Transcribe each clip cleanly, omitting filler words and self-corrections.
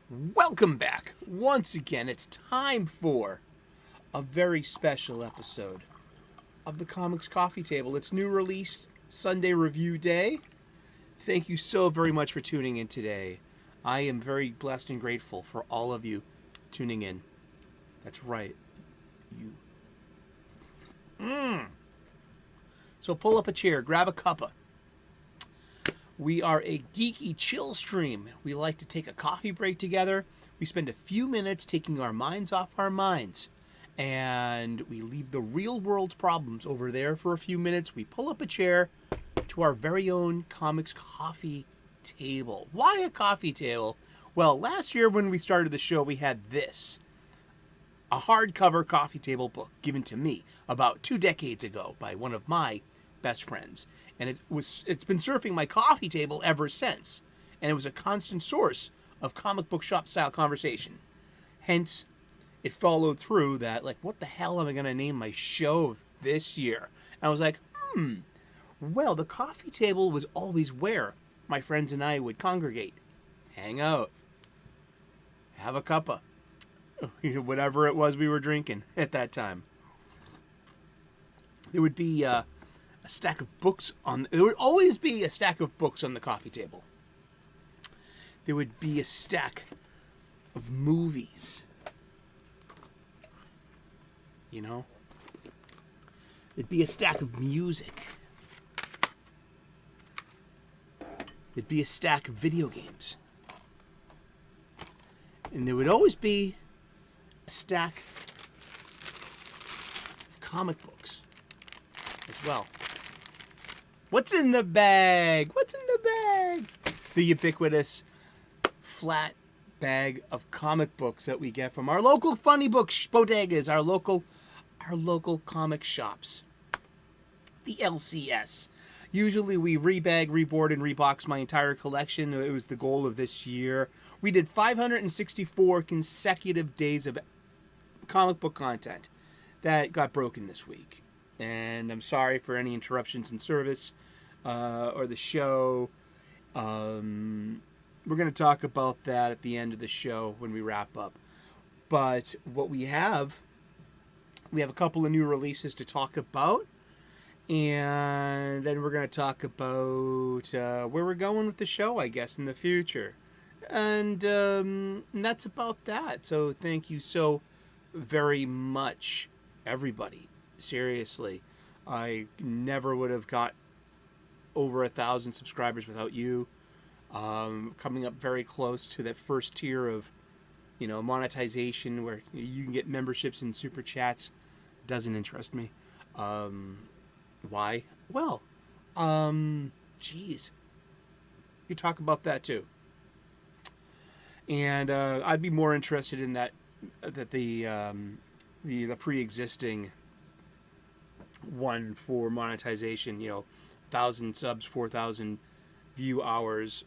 Welcome back. Once again, it's time for a very special episode of the Comics Coffee Table. It's new release Sunday review day. Thank you so very much for tuning in today. I am very blessed and grateful for all of you tuning in. That's right. You. So pull up a chair, grab a cuppa. We are a geeky chill stream. We like to take a coffee break together. We spend a few minutes taking our minds off our minds. And we leave the real world's problems over there for a few minutes. We pull up a chair to our very own comics coffee table. Why a coffee table? Well, last year when we started the show, we had this. A hardcover coffee table book given to me about 2 decades ago by one of my best friends. And it's been surfing my coffee table ever since. And it was a constant source of Comicbook Shop-Style Conversation. Hence, it followed through that, like, what the hell am I going to name my show this year? And I was like, well, the coffee table was always where my friends and I would congregate, hang out, have a cuppa, whatever it was we were drinking at that time. There would be a stack of books there would always be a stack of books on the coffee table. There would be a stack of movies. You know? There'd be a stack of music. There'd be a stack of video games. And there would always be a stack of comic books as well. What's in the bag? What's in the bag? The ubiquitous flat bag of comic books that we get from our local Funnybooks bodegas, our local comic shops. The LCS. Usually we rebag, reboard, and rebox my entire collection. It was the goal of this year. We did 564 consecutive days of comic book content that got broken this week. And I'm sorry for any interruptions in service or the show. We're going to talk about that at the end of the show when we wrap up. But what we have a couple of new releases to talk about. And then we're going to talk about where we're going with the show, I guess, in the future. And that's about that. So thank you so very much, everybody. Seriously, I never would have got over 1,000 subscribers without you. Coming up very close to that first tier of, monetization where you can get memberships and super chats. Doesn't interest me. Why? Well, geez, you talk about that too. And I'd be more interested in that the pre-existing one for monetization, 1,000 subs, 4,000 view hours,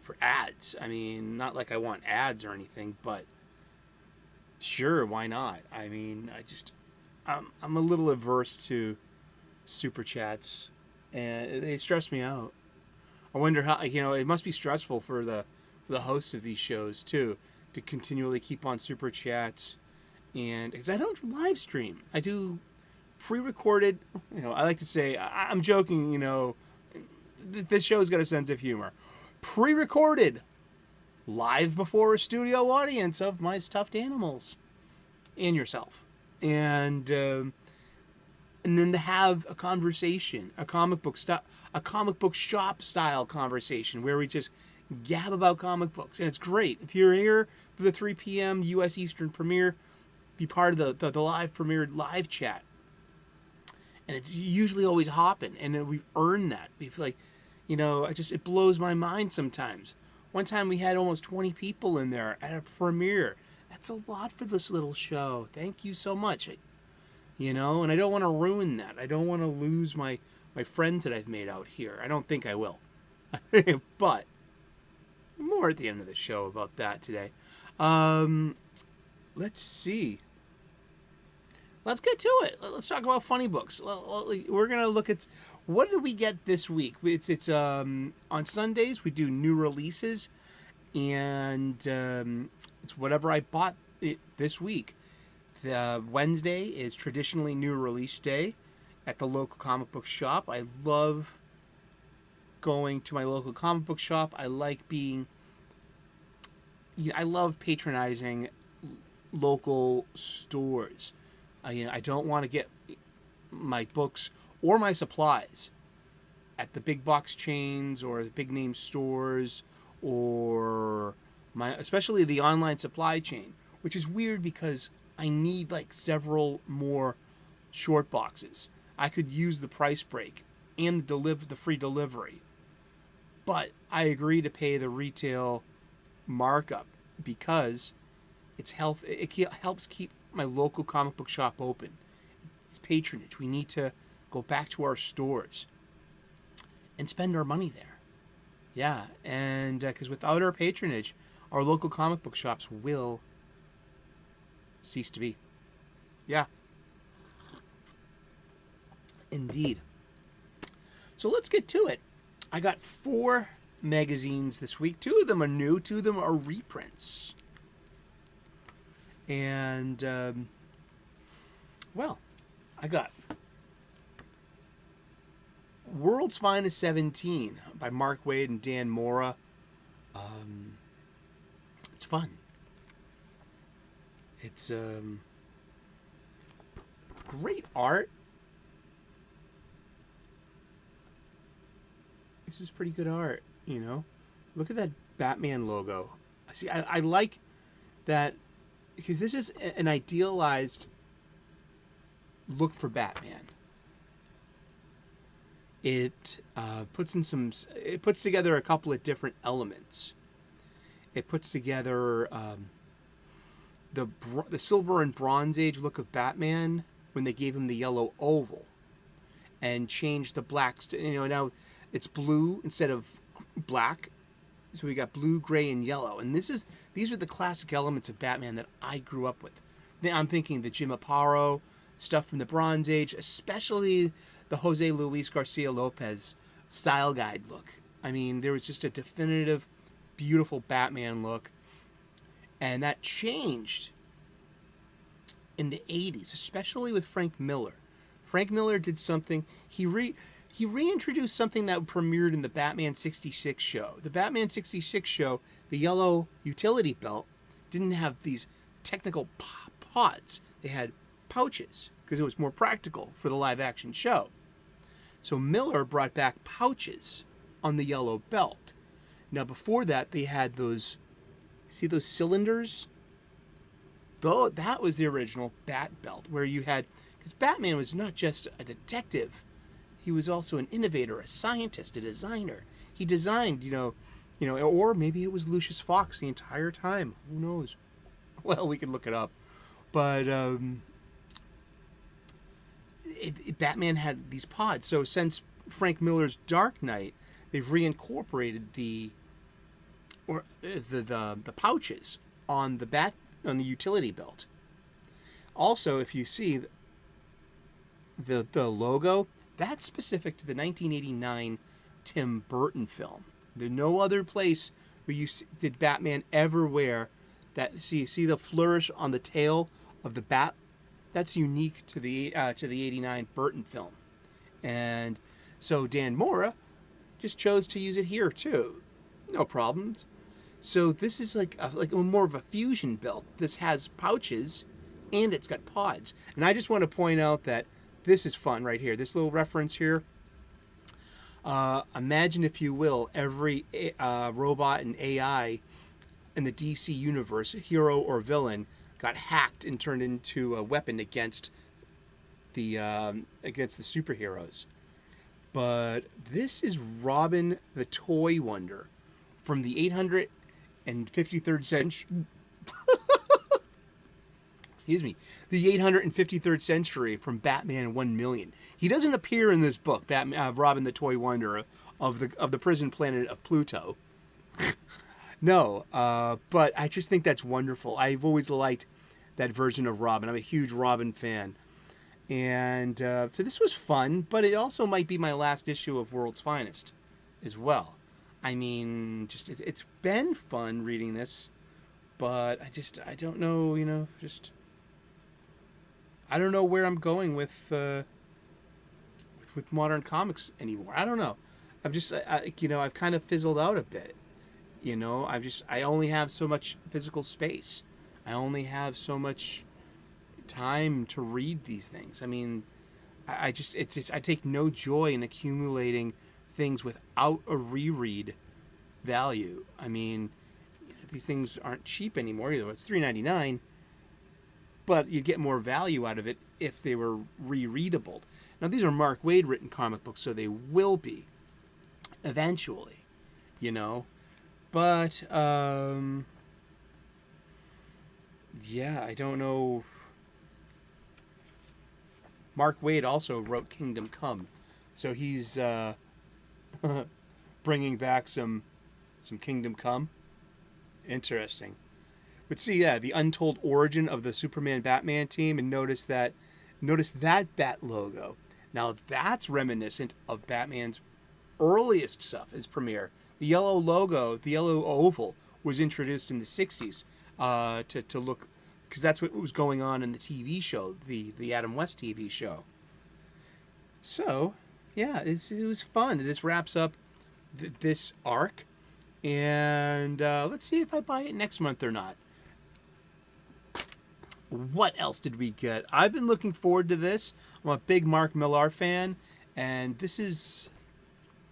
for ads. I mean, not like I want ads or anything, but sure, why not? I mean, I'm a little averse to super chats, and they stress me out. I wonder how, it must be stressful for the hosts of these shows too, to continually keep on super chats, and because I don't live stream, I do pre-recorded, I like to say, I'm joking, this show's got a sense of humor. Pre-recorded, live before a studio audience of my stuffed animals and yourself. And then to have a conversation, a comic book shop style conversation where we just gab about comic books. And it's great. If you're here for the 3 p.m. U.S. Eastern premiere, be part of the live premiered live chat. And it's usually always hopping, and we've earned that. We feel like, it blows my mind sometimes. One time we had almost 20 people in there at a premiere. That's a lot for this little show. Thank you so much. And I don't want to ruin that. I don't want to lose my friends that I've made out here. I don't think I will. But more at the end of the show about that today. Let's see. Let's get to it. Let's talk about funny books. We're going to look at what did we get this week. It's on Sundays we do new releases, and it's whatever I bought it this week. The Wednesday is traditionally new release day at the local comic book shop. I love going to my local comic book shop. I love patronizing local stores. I don't want to get my books or my supplies at the big box chains or the big name stores or especially the online supply chain, which is weird because I need like several more short boxes. I could use the price break and the free delivery, but I agree to pay the retail markup because it helps keep my local comic book shop open. It's patronage. We need to go back to our stores and spend our money there. Yeah, and because without our patronage, our local comic book shops will cease to be. Yeah. Indeed. So let's get to it. I got 4 magazines this week. 2 of them are new, 2 of them are reprints. And, I got World's Finest 17 by Mark Waid and Dan Mora. It's fun. It's great art. This is pretty good art, you know. Look at that Batman logo. See, I like that because this is an idealized look for Batman. It puts together a couple of different elements. It puts together the Silver and Bronze Age look of Batman when they gave him the yellow oval and changed the blacks to, now it's blue instead of black. So we got blue, gray, and yellow. And these are the classic elements of Batman that I grew up with. I'm thinking the Jim Aparo stuff from the Bronze Age, especially the Jose Luis Garcia Lopez style guide look. I mean, there was just a definitive, beautiful Batman look. And that changed in the 80s, especially with Frank Miller. Frank Miller did something, he reintroduced something that premiered in the Batman 66 show. The Batman 66 show, the yellow utility belt, didn't have these technical pods. They had pouches because it was more practical for the live action show. So Miller brought back pouches on the yellow belt. Now before that, they had those, see those cylinders? Though that was the original Bat belt where you had, because Batman was not just a detective. He was also an innovator, a scientist, a designer. He designed, or maybe it was Lucius Fox the entire time. Who knows? Well, we could look it up. But Batman had these pods. So since Frank Miller's Dark Knight, they've reincorporated the pouches on the utility belt. Also, if you see the logo, that's specific to the 1989 Tim Burton film. There's no other place where did Batman ever wear that. See the flourish on the tail of the bat. That's unique to the 89 Burton film, and so Dan Mora just chose to use it here too. No problems. So this is like more of a fusion belt. This has pouches, and it's got pods. And I just want to point out that this is fun right here. This little reference here. Imagine, if you will, every robot and AI in the DC universe, hero or villain, got hacked and turned into a weapon against the superheroes. But this is Robin the Toy Wonder from the 853rd century. Excuse me, the 853rd century from Batman 1,000,000. He doesn't appear in this book, Robin the Toy Wonder of the prison planet of Pluto. No, but I just think that's wonderful. I've always liked that version of Robin. I'm a huge Robin fan. And so this was fun, but it also might be my last issue of World's Finest as well. I mean, just it's been fun reading this, but I don't know, I don't know where I'm going with modern comics anymore. I don't know. I'm just I've kind of fizzled out a bit. I only have so much physical space. I only have so much time to read these things. I mean, I take no joy in accumulating things without a reread value. I mean, these things aren't cheap anymore either. It's $3.99, but you'd get more value out of it if they were rereadable. Now, these are Mark Waid written comic books, so they will be eventually, But yeah, I don't know. Mark Waid also wrote Kingdom Come, so he's bringing back some Kingdom Come. Interesting. But see, yeah, the untold origin of the Superman Batman team, and notice that Bat logo. Now that's reminiscent of Batman's earliest stuff, his premiere. The yellow logo, the yellow oval, was introduced in the '60s to look, because that's what was going on in the TV show, the Adam West TV show. So, yeah, it was fun. This wraps up this arc, and let's see if I buy it next month or not. What else did we get? I've been looking forward to this. I'm a big Mark Millar fan, and this is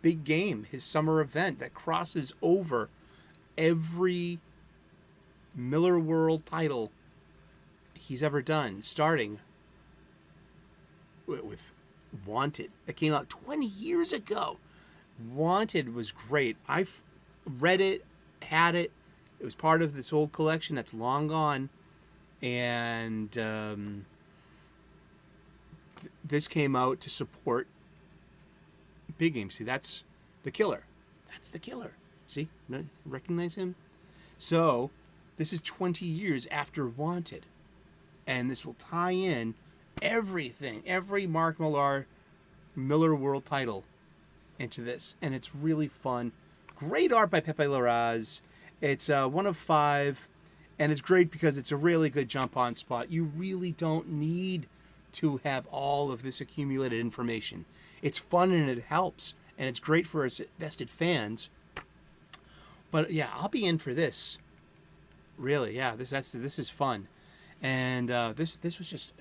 Big Game, his summer event that crosses over every Miller World title he's ever done, starting with Wanted. That came out 20 years ago. Wanted was great. I've read it, had it. It was part of this old collection that's long gone. And this came out to support Big Game. See, that's the killer. That's the killer. See? Recognize him? So, this is 20 years after Wanted. And this will tie in everything, every Mark Millar World title into this. And it's really fun. Great art by Pepe Larraz. It's 1 of 5. And it's great because it's a really good jump-on spot. You really don't need to have all of this accumulated information. It's fun and it helps. And it's great for us vested fans. But yeah, I'll be in for this. Really, yeah, this is fun. And this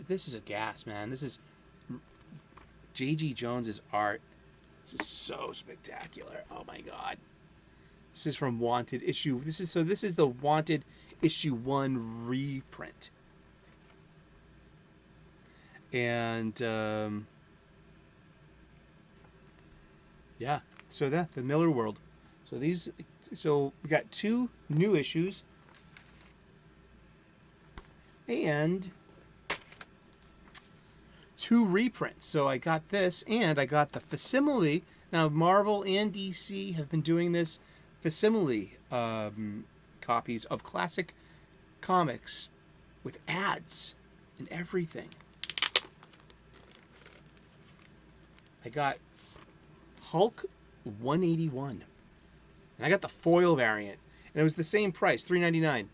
is a gas, man. This is J.G. Jones's art. This is so spectacular. Oh my God. This is from Wanted issue. This is the Wanted issue 1 reprint. And yeah, so the Miller World. So we got 2 new issues and 2 reprints. So I got this and I got the facsimile. Now Marvel and DC have been doing this facsimile copies of classic comics with ads and everything. I got Hulk 181, and I got the foil variant, and it was the same price, $3.99.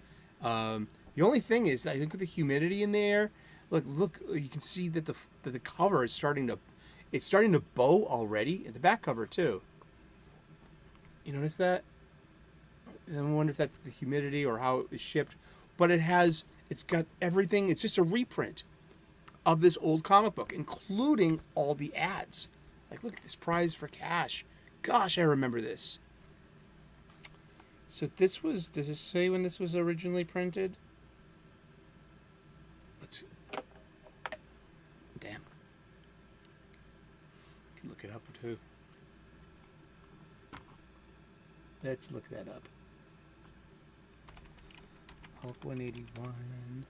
The only thing is, I think with the humidity in the air, look, you can see that the cover is starting to bow already, and the back cover too. You notice that? I wonder if that's the humidity or how it was shipped. But it's got everything. It's just a reprint of this old comic book, including all the ads. Like, look at this, prize for cash. Gosh, I remember this. So does it say when this was originally printed? Damn. I can look it up too. Let's look that up. Hulk 181.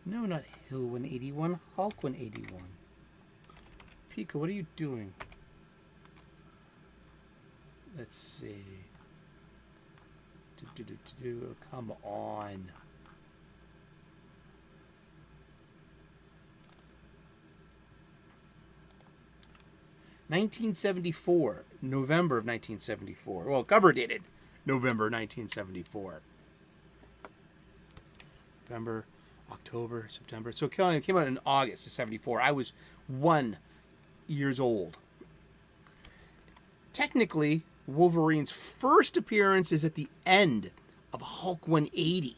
No, not Hill 181. Hulk 181. Pika, what are you doing? Let's see. Oh, come on. 1974, November of 1974. Well, cover dated November 1974. November, October, September. So it came out in August of 74. I was 1 year old. Technically, Wolverine's first appearance is at the end of Hulk 180.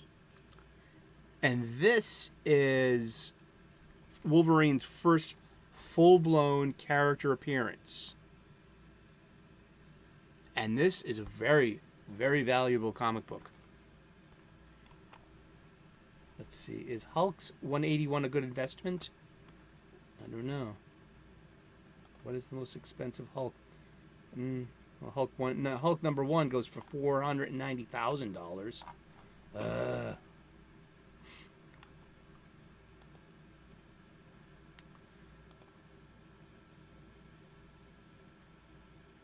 And this is Wolverine's first full-blown character appearance. And this is a very, very valuable comic book. Let's see. Is Hulk's 181 a good investment? I don't know. What is the most expensive Hulk? Well, Hulk number 1 goes for $490,000.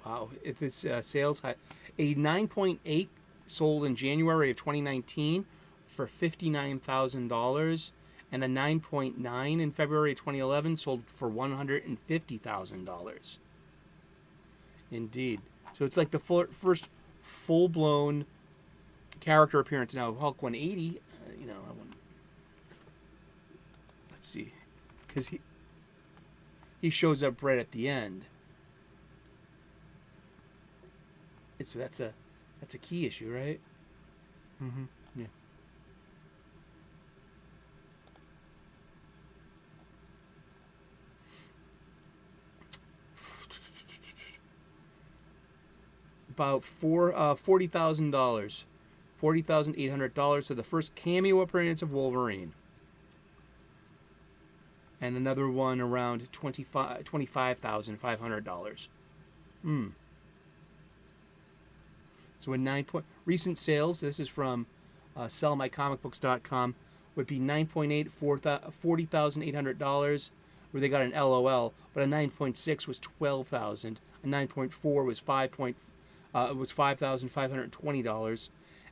Wow, if it's sales high, a 9.8 sold in January of 2019 for $59,000, and a 9.9 in February of 2011 sold for $150,000. Indeed. So it's like the first full-blown character appearance. Now, Hulk 180, let's see, because he shows up right at the end. So that's a key issue, right? Mm-hmm. Yeah. About $40,000, $40,800 to the first cameo appearance of Wolverine, and another one around $25,500. So in recent sales, this is from sellmycomicbooks.com, would be 9.8, $40,800, where they got an LOL, but a 9.6 was $12,000, a 9.4 was $5,520,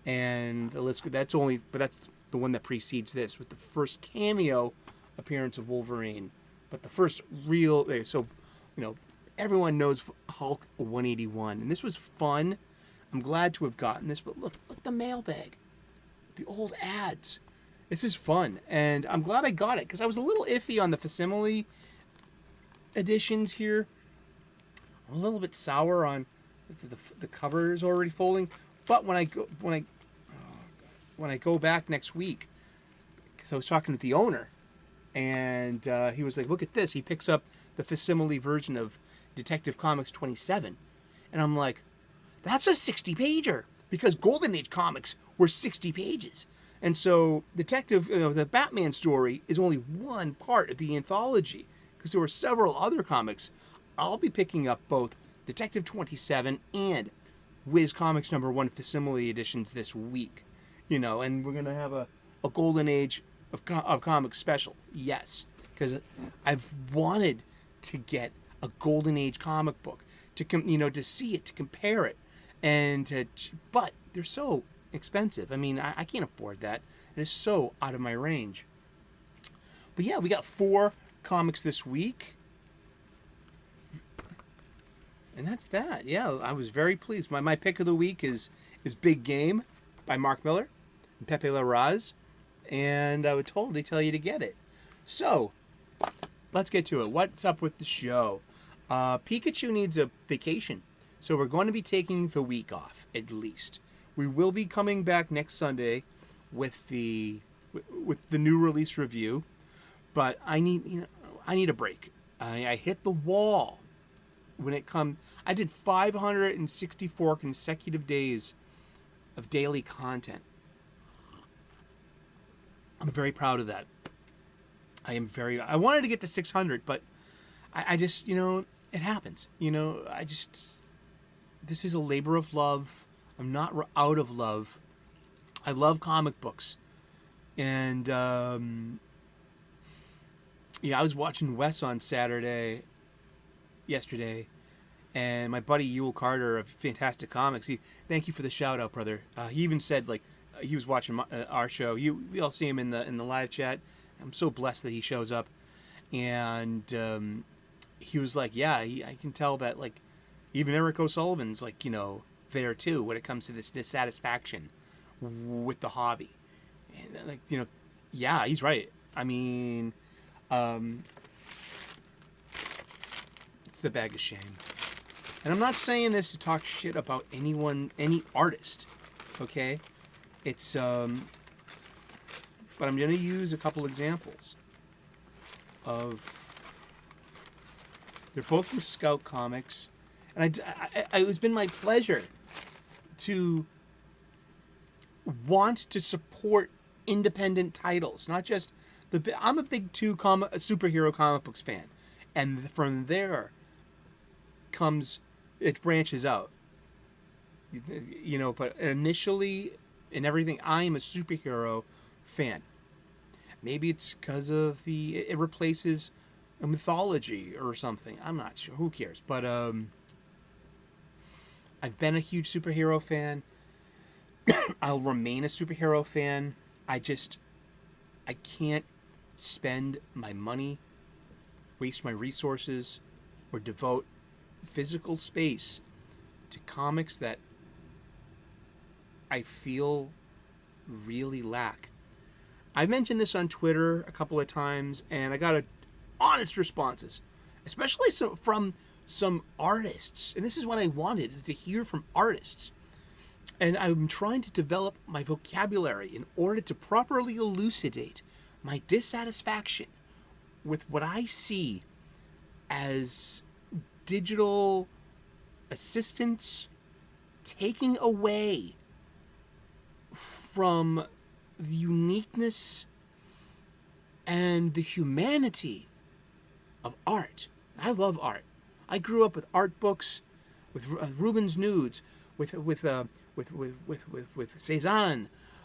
and the list that's the one that precedes this, with the first cameo appearance of Wolverine, but the first real. So, everyone knows Hulk 181, and this was fun. I'm glad to have gotten this, but look the mailbag, the old ads. This is fun, and I'm glad I got it because I was a little iffy on the facsimile editions here. I'm a little bit sour on the cover is already folding, but when I go back next week, because I was talking to the owner, and he was like, "Look at this." He picks up the facsimile version of Detective Comics 27, and I'm like, that's a 60-pager, because Golden Age comics were 60 pages. And so the Batman story is only one part of the anthology, because there were several other comics. I'll be picking up both Detective 27 and Wiz Comics #1 facsimile editions this week. And we're going to have a Golden Age of comics special. Yes, because I've wanted to get a Golden Age comic book, to see it, to compare it. But they're so expensive. I mean, I can't afford that. And it's so out of my range. But yeah, we got 4 comics this week. And that's that. Yeah, I was very pleased. My pick of the week is Big Game by Mark Miller and Pepe Larraz. And I would totally tell you to get it. So, let's get to it. What's up with the show? Pikachu needs a vacation. So we're going to be taking the week off, at least. We will be coming back next Sunday with the new release review, but I need a break. I hit the wall when it comes. I did 564 consecutive days of daily content. I'm very proud of that. I wanted to get to 600, but I just, it happens. This is a labor of love. I'm not out of love. I love comic books. And, I was watching Wes on yesterday, and my buddy Yule Carter of Fantastic Comics, thank you for the shout out, brother. He even said, he was watching our show. We all see him in the live chat. I'm so blessed that he shows up. And, he was like, yeah, I can tell that, like, even Eric O'Sullivan's, like, there too when it comes to this dissatisfaction with the hobby. And, like, yeah, he's right. I mean, it's the bag of shame. And I'm not saying this to talk shit about any artist, okay? It's, but I'm going to use a couple examples of, they're both from Scout Comics. And it's been my pleasure to want to support independent titles, not just I'm a big superhero comic books fan, and from there it branches out. But initially, in everything, I am a superhero fan. Maybe it's because of it replaces a mythology or something. I'm not sure. Who cares? But I've been a huge superhero fan. I'll remain a superhero fan. I can't spend my money, waste my resources, or devote physical space to comics that I feel really lack. I mentioned this on Twitter a couple of times, and I got honest responses, especially from some artists. And this is what I wanted, to hear from artists. And I'm trying to develop my vocabulary in order to properly elucidate my dissatisfaction with what I see as digital assistants taking away from the uniqueness and the humanity of art. I love art. I grew up with art books, with Rubens nudes, with Cézanne,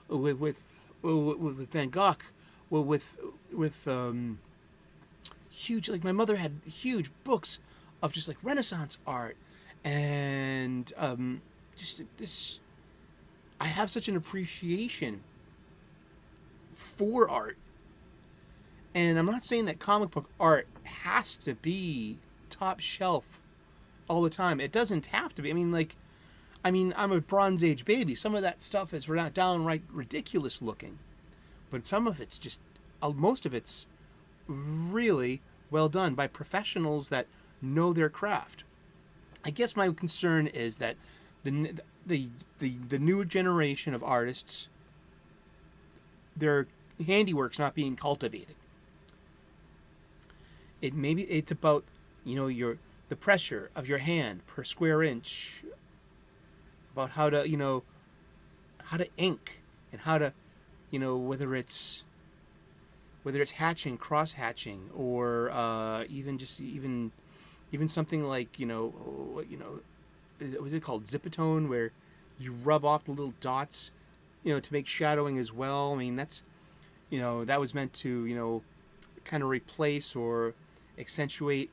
with Van Gogh, with huge, like, my mother had huge books of just like Renaissance art, and just this. I have such an appreciation for art, and I'm not saying that comic book art has to be top shelf all the time. It doesn't have to be. I'm a Bronze Age baby. Some of that stuff is downright ridiculous looking, but some of it's just, most of it's really well done by professionals that know their craft. I guess my concern is that the new generation of artists, their handiwork's not being cultivated. It's about the pressure of your hand per square inch, about how to ink, and how to whether it's hatching, cross hatching, or even something like was it called Zipatone, where you rub off the little dots to make shadowing as well. I mean, that's that was meant to kind of replace or accentuate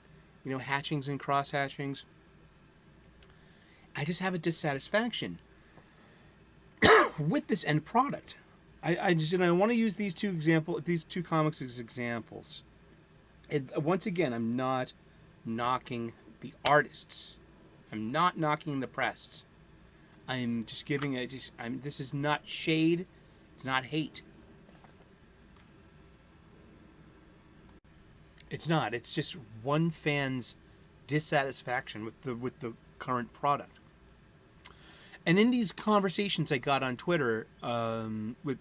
hatchings and cross hatchings. I just have a dissatisfaction with this end product. I want to use these two comics as examples. Once again, I'm not knocking the artists. I'm not knocking the press. I'm just giving this is not shade. It's not hate. It's not. It's just one fan's dissatisfaction with the current product. And in these conversations I got on Twitter with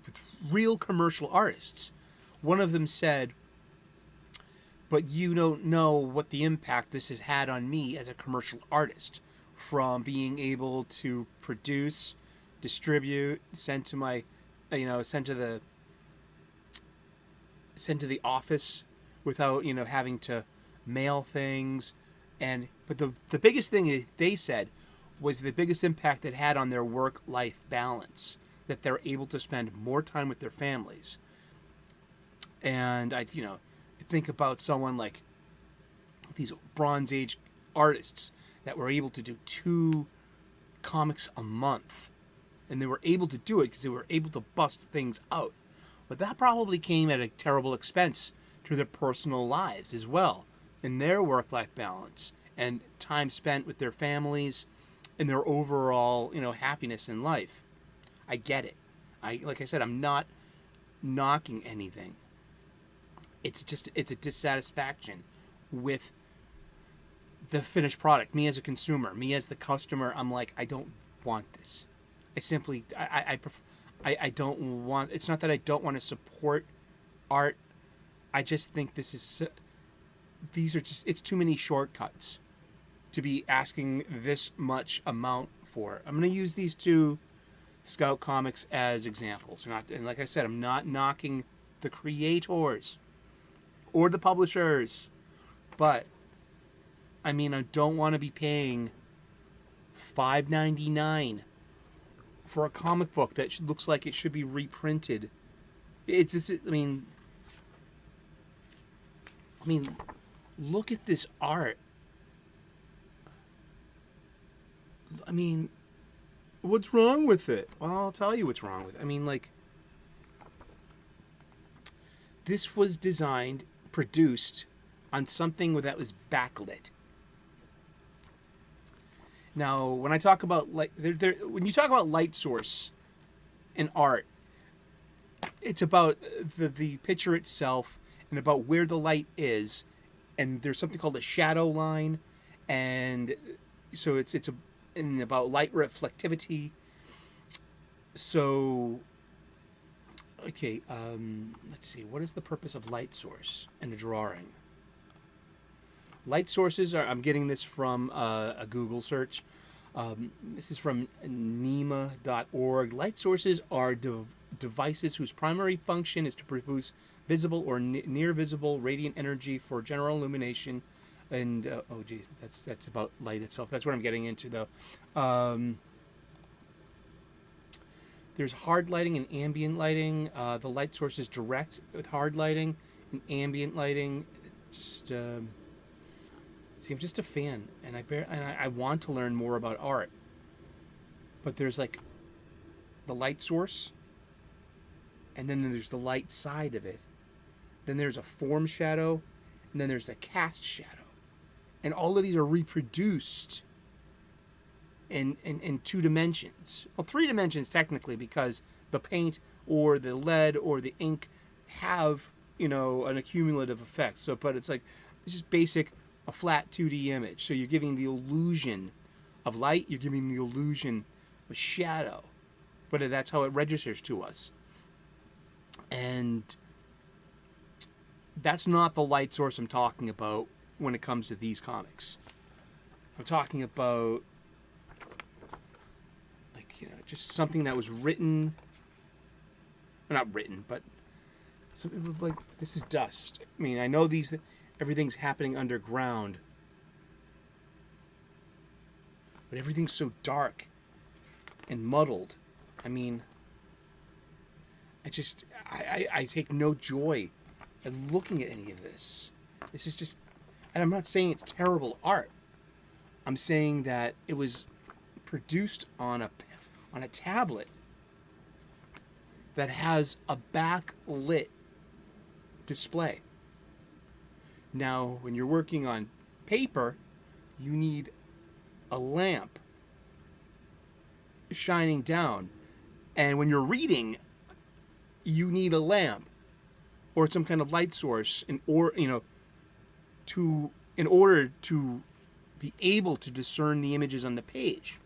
real commercial artists, one of them said, "But you don't know what the impact this has had on me as a commercial artist, from being able to produce, distribute, send to the office without having to mail things." But the biggest thing they said was the biggest impact it had on their work-life balance, that they're able to spend more time with their families. And I think about someone like these Bronze Age artists that were able to do 2 comics a month, and they were able to do it because they were able to bust things out. But that probably came at a terrible expense to their personal lives as well. in their work-life balance and time spent with their families and their overall, happiness in life. I get it. Like I said, I'm not knocking anything. It's a dissatisfaction with the finished product. Me as a consumer, me as the customer, I'm like, I don't want this. I don't want. It's not that I don't want to support art. I just think it's too many shortcuts to be asking this much amount for. I'm going to use these two Scout comics as examples. And like I said, I'm not knocking the creators or the publishers, but I don't want to be paying $5.99 for a comic book that looks like it should be reprinted. Look at this art. What's wrong with it? Well, I'll tell you what's wrong with it. This was produced on something that was backlit. Now, when I talk about when you talk about light source in art, it's about the picture itself and about where the light is, and there's something called a shadow line, and so it's about light reflectivity. So, okay, let's see. What is the purpose of light source in a drawing? Light sources I'm getting this from a Google search. This is from NEMA.org. Light sources are devices whose primary function is to produce visible or near visible radiant energy for general illumination. And that's about light itself. That's what I'm getting into, though. There's hard lighting and ambient lighting. The light source is direct with hard lighting and ambient lighting. I'm just a fan, and I want to learn more about art. But there's like the light source, and then there's the light side of it. Then there's a form shadow, and then there's a cast shadow. And all of these are reproduced in 2 dimensions. Well, 3 dimensions technically, because the paint or the lead or the ink have, an accumulative effect. But it's just basic, a flat 2D image. So you're giving the illusion of light, you're giving the illusion of shadow. But that's how it registers to us. And that's not the light source I'm talking about when it comes to these comics. I'm talking about just something that was written, not written, but something like, this is dust. I know everything's happening underground, but everything's so dark and muddled. I take no joy in looking at any of this. This is just, and I'm not saying it's terrible art. I'm saying that it was produced on a tablet that has a backlit display. Now, when you're working on paper, you need a lamp shining down. And when you're reading, you need a lamp or some kind of light source in order to be able to discern the images on the page.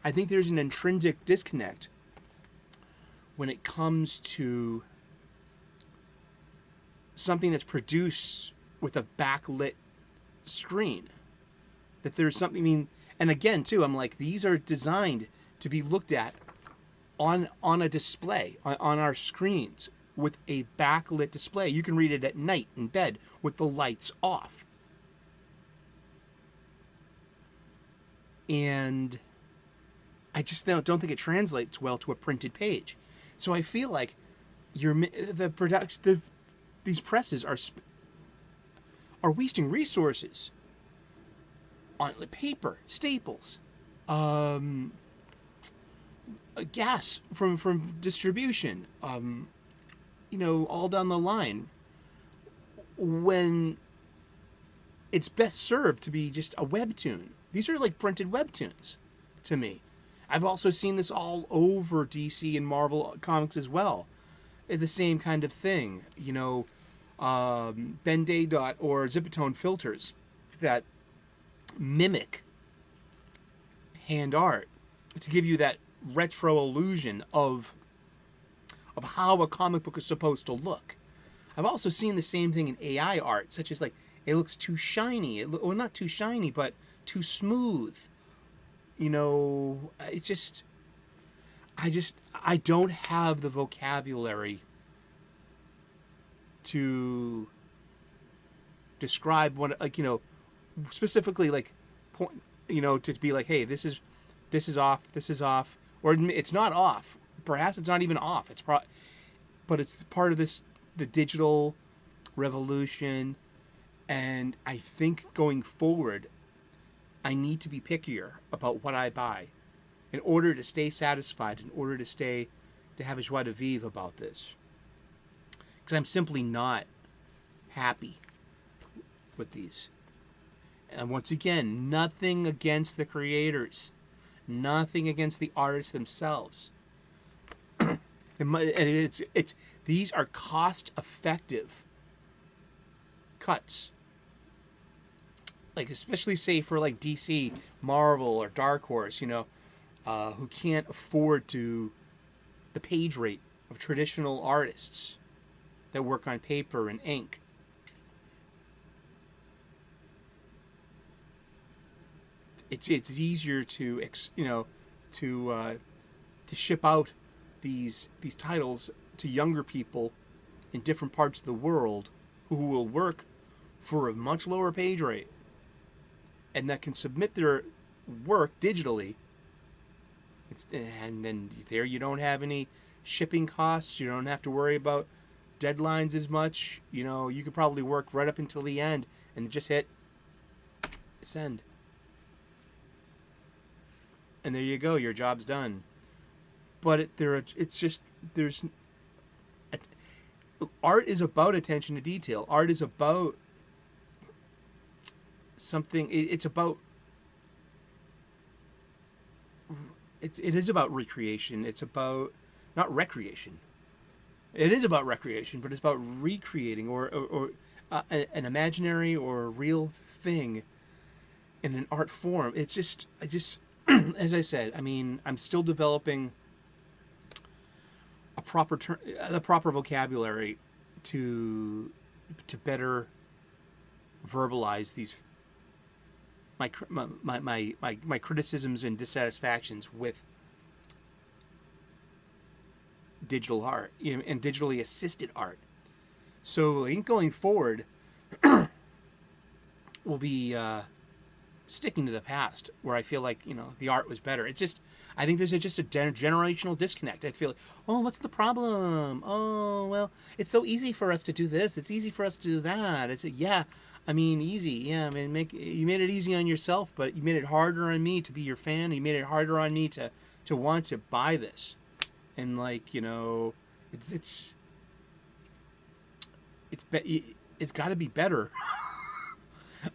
I think there's an intrinsic disconnect when it comes to something that's produced with a backlit screen. That there's something, and again too, I'm like, these are designed to be looked at on a display, on our screens with a backlit display. You can read it at night in bed with the lights off. And I just don't think it translates well to a printed page. So I feel like these presses are wasting resources on paper, staples, gas from distribution, all down the line. When it's best served to be just a webtoon. These are like printed webtoons to me. I've also seen this all over DC and Marvel comics as well. It's the same kind of thing, Ben-Day dot or Zipatone filters that mimic hand art to give you that retro illusion of how a comic book is supposed to look. I've also seen the same thing in AI art, such as like it looks too shiny, or not too shiny, but too smooth. It just I don't have the vocabulary to describe what, specifically, like, to be like, hey, this is off, or it's not off. Perhaps it's not even off. But it's part of the digital revolution, and I think going forward, I need to be pickier about what I buy in order to stay satisfied, in order to have a joie de vivre about this. Because I'm simply not happy with these. And once again, nothing against the creators, nothing against the artists themselves. These are cost-effective cuts. Like, especially say for like DC, Marvel, or Dark Horse, who can't afford the page rate of traditional artists that work on paper and ink. It's easier to ship out these titles to younger people in different parts of the world who will work for a much lower page rate and that can submit their work digitally. And then there you don't have any shipping costs. You don't have to worry about deadlines as much. You could probably work right up until the end and just hit send. And there you go. Your job's done. But art is about attention to detail. Art is about something. It is about recreation. It's about not recreation. It is about recreation, but it's about recreating or an imaginary or a real thing in an art form. I just as I said, I'm still developing the proper vocabulary to better verbalize these my criticisms and dissatisfactions with digital art and digitally assisted art. So I think going forward, we'll be sticking to the past, where I feel like the art was better. It's just I think there's just a generational disconnect. I feel like, oh, what's the problem? Oh, well, it's so easy for us to do this. It's easy for us to do that. Easy. Yeah, you made it easy on yourself, but you made it harder on me to be your fan. You made it harder on me to want to buy this. And it's got to be better.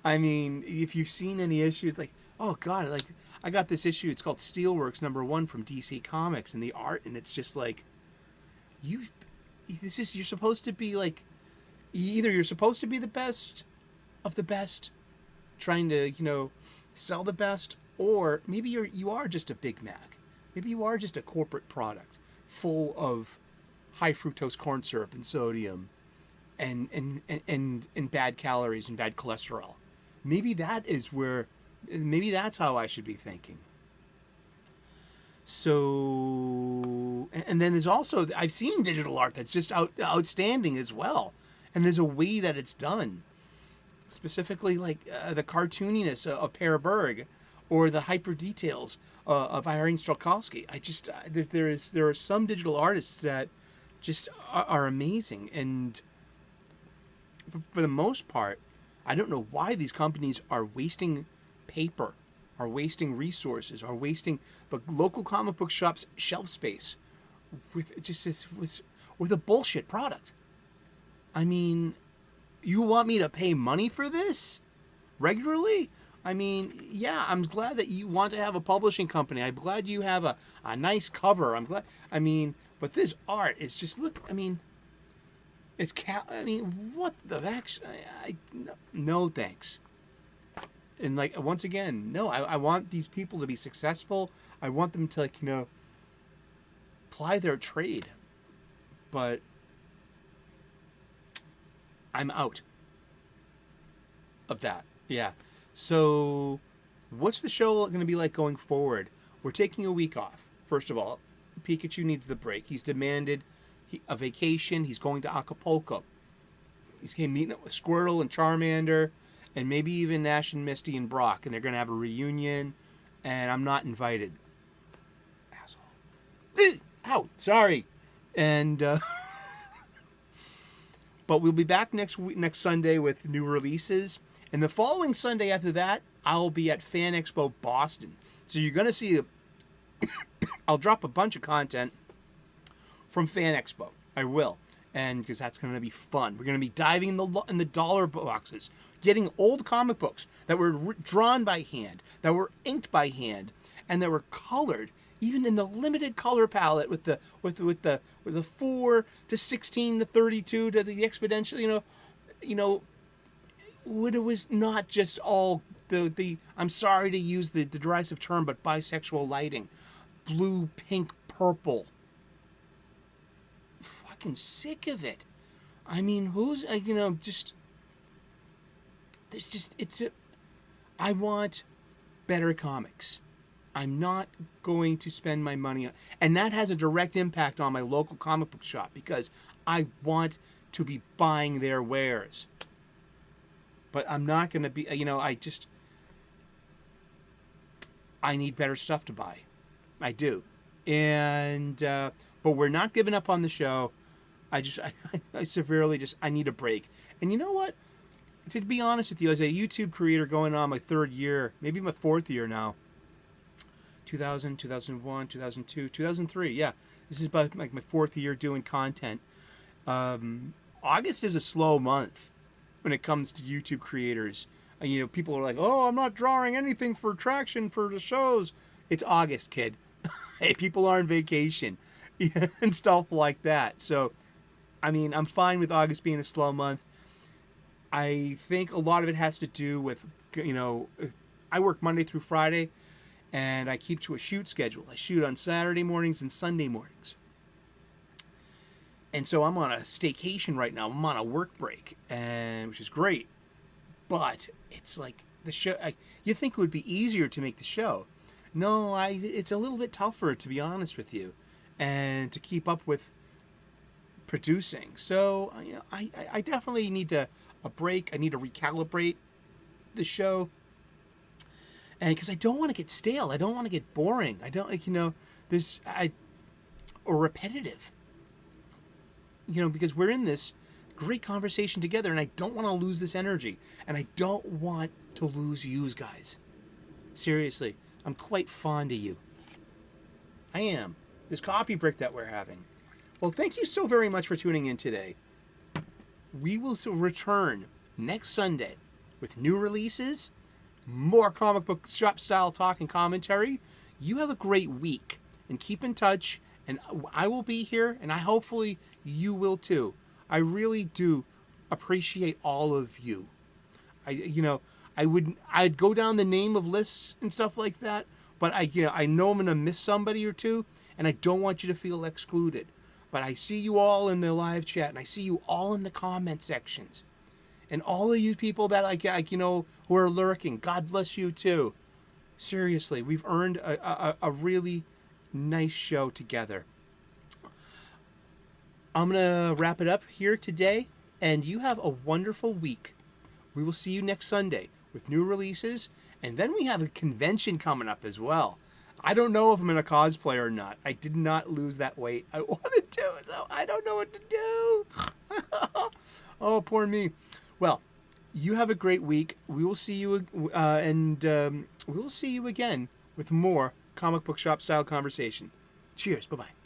If you've seen any issues, like, oh God, like I got this issue. It's called Steelworks #1 from DC Comics, and the art, and it's just like, you're supposed to be like, either you're supposed to be the best of the best, trying to sell the best, or maybe you are just a Big Mac. Maybe you are just a corporate product full of high fructose corn syrup and sodium and bad calories and bad cholesterol. Maybe that's how I should be thinking. So, and then there's also, I've seen digital art that's just outstanding as well. And there's a way that it's done. Specifically, like the cartooniness of Per Berg, or the hyper details of Irene Strelkowski. There are some digital artists that just are amazing, and for the most part, I don't know why these companies are wasting paper, are wasting resources, are wasting the local comic book shop's shelf space with a bullshit product. You want me to pay money for this? regularly. I mean, yeah, I'm glad that you want to have a publishing company. I'm glad you have a nice cover. I'm glad. I mean, but this art is just look. I mean, I mean, what the heck? No thanks. And like once again, no. I want these people to be successful. I want them to ply their trade. But I'm out of that. Yeah. So, what's the show going to be like going forward? We're taking a week off. First of all, Pikachu needs the break. He's demanded a vacation. He's going to Acapulco. He's going to meet up with Squirtle and Charmander, and maybe even Ash and Misty and Brock, and they're going to have a reunion, and I'm not invited. Asshole. Ow, sorry. And, but we'll be back next Sunday with new releases. And the following Sunday after that, I'll be at Fan Expo Boston. So you're going to see, I'll drop a bunch of content from Fan Expo. I will. And because that's going to be fun. We're going to be diving in the dollar boxes, getting old comic books that were drawn by hand, that were inked by hand, and that were colored, even in the limited color palette with the 4 to 16 to 32 to the exponential, when it was not just all the I'm sorry to use the derisive term, but bisexual lighting, blue, pink, purple. Fucking sick of it. I mean, I want better comics. I'm not going to spend my money on, and that has a direct impact on my local comic book shop because I want to be buying their wares. But I'm not going to be, I need better stuff to buy. I do. And, but we're not giving up on the show. I severely I need a break. And you know what? To be honest with you, as a YouTube creator going on my 3rd year, maybe my 4th year now, 2000, 2001, 2002, 2003, yeah. This is about like my 4th year doing content. August is a slow month when it comes to YouTube creators. People are like, oh, I'm not drawing anything for traction for the shows. It's August, kid. Hey, people are on vacation and stuff like that. So, I mean, I'm fine with August being a slow month. I think a lot of it has to do with, I work Monday through Friday, and I keep to a shoot schedule. I shoot on Saturday mornings and Sunday mornings. And so I'm on a staycation right now. I'm on a work break, which is great. But it's like the show. You think it would be easier to make the show. No, it's a little bit tougher, to be honest with you, and to keep up with producing. So, I definitely need a break. I need to recalibrate the show. And because I don't want to get stale. I don't want to get boring. I don't, or repetitive. Because we're in this great conversation together, and I don't want to lose this energy. And I don't want to lose you guys. Seriously, I'm quite fond of you. I am. This coffee break that we're having. Well, thank you so very much for tuning in today. We will return next Sunday with new releases, more comic book shop style talk and commentary. You have a great week, and keep in touch. And I will be here, and hopefully you will too. I really do appreciate all of you. I'd go down the name of lists and stuff like that, but I know I'm gonna miss somebody or two, and I don't want you to feel excluded. But I see you all in the live chat, and I see you all in the comment sections, and all of you people that who are lurking. God bless you too. Seriously, we've earned a really nice show together. I'm going to wrap it up here today, and you have a wonderful week. We will see you next Sunday with new releases, and then we have a convention coming up as well. I don't know if I'm in a cosplay or not. I did not lose that weight. I wanted to, so I don't know what to do. Oh, poor me. Well, you have a great week. We will see you, we will see you again with more Comic Book Shop Style Conversation. Cheers. Bye-bye.